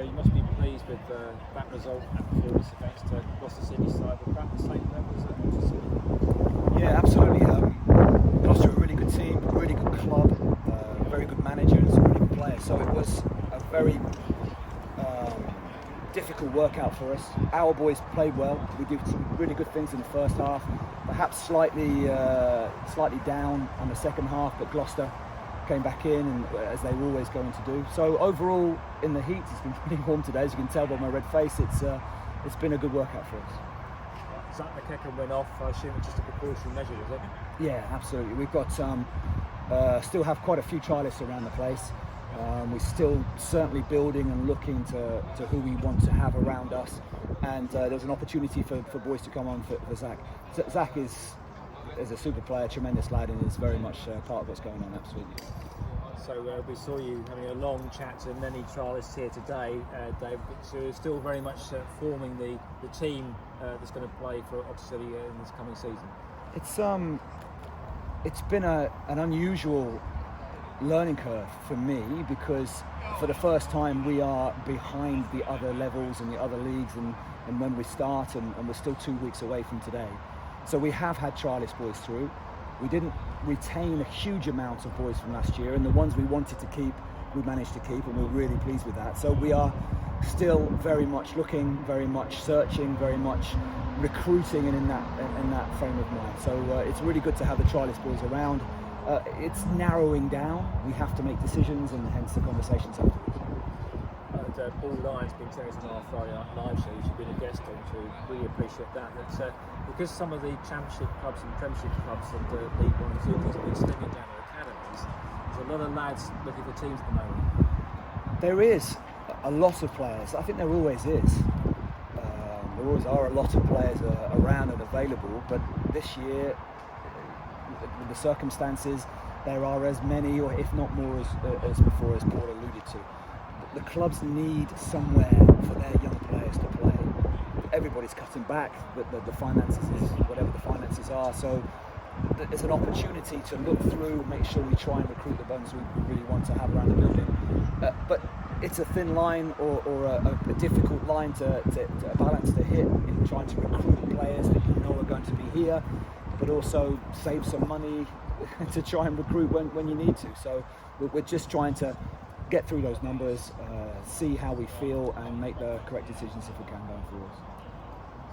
you must be pleased with that result and performance against Gloucester City side. About the same level as Gloucester City? Yeah, absolutely. Gloucester are a really good team, really good club, very good manager and some really good players. So it was a very difficult workout for us. Our boys played well. We did some really good things in the first half, perhaps slightly down on the second half, but Gloucester came back in, and as they were always going to do. So overall, in the heat, it's been pretty warm today, as you can tell by my red face. It's been a good workout for us. Zach McKechnie went off. I assume it's just a precautionary measure, was it? Yeah, absolutely. We've got still have quite a few trialists around the place. We're still certainly building and looking to who we want to have around us, and there's an opportunity for boys to come on for Zach. Zach is a super player, tremendous lad, and is very much part of what's going on, absolutely. So we saw you having a long chat to many trialists here today, David, so you're still very much forming the team that's going to play for Gloucester City in this coming season. It's been an unusual learning curve for me, because for the first time we are behind the other levels and the other leagues and when we start, and we're still 2 weeks away from today. So we have had trialist boys through. We didn't retain a huge amount of boys from last year, and the ones we wanted to keep, we managed to keep, and we're really pleased with that. So we are still very much looking, very much searching, very much recruiting, and in that frame of mind. So it's really good to have the trialist boys around. It's narrowing down. We have to make decisions, and hence the conversations afterwards. Paul Lyon's been telling us on our Friday Night Live show, you've been a guest on, so we really appreciate that. Because some of the Championship clubs and Premiership clubs and League 1 and 2 teams have been slimming down their academies, there's a lot of lads looking for teams at the moment. There is a lot of players. I think there always is. There always are a lot of players around and available, but this year, with the circumstances, there are as many, or if not more, as before, as Paul alluded to. The clubs need somewhere for their young players to play. Everybody's cutting back, the finances is whatever the finances are, so there's an opportunity to look through, make sure we try and recruit the ones we really want to have around the building. But it's a thin line, or a difficult line to balance to hit, in trying to recruit players that you know are going to be here, but also save some money to try and recruit when you need to. So we're just trying to get through those numbers, see how we feel, and make the correct decisions if we can going forward.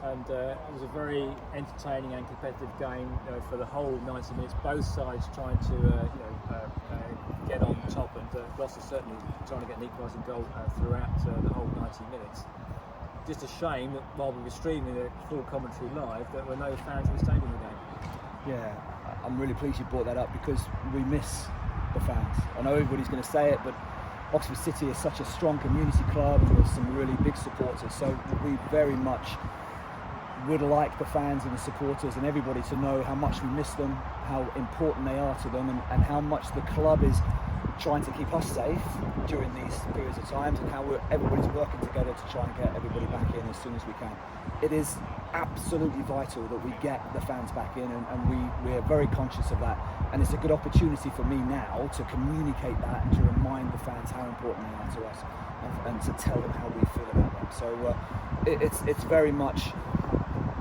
And it was a very entertaining and competitive game for the whole 90 minutes. Both sides trying to get on top, and Gloucester certainly trying to get an equalising goal throughout the whole 90 minutes. Just a shame that while we were streaming the full commentary live, there were no fans in the stadium again. Yeah, I'm really pleased you brought that up, because we miss the fans. I know everybody's going to say it, but Oxford City is such a strong community club, and there's some really big supporters, so we very much would like the fans and the supporters and everybody to know how much we miss them, how important they are to them, and how much the club is trying to keep us safe during these periods of times, and how everybody's working together to try and get everybody back in as soon as we can. It is absolutely vital that we get the fans back in, and we're very conscious of that, and it's a good opportunity for me now to communicate that and to remind the fans how important they are to us, and to tell them how we feel about them. So it's very much,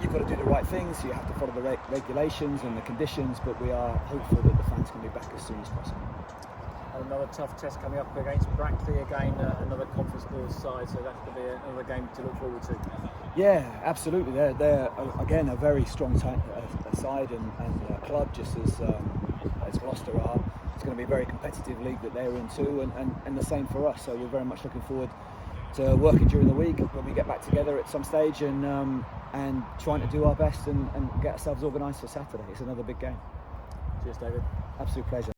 you've got to do the right things, you have to follow the regulations and the conditions, but we are hopeful that the fans can be back as soon as possible. Another tough test coming up against Brackley again, another Conference Board side, so that could be another game to look forward to. Yeah, absolutely. They're again a very strong side and club, just as Gloucester are. It's going to be a very competitive league that they're in too, and the same for us. So we're very much looking forward to working during the week when we get back together at some stage, and trying to do our best and get ourselves organised for Saturday. It's another big game. Cheers, David. Absolute pleasure.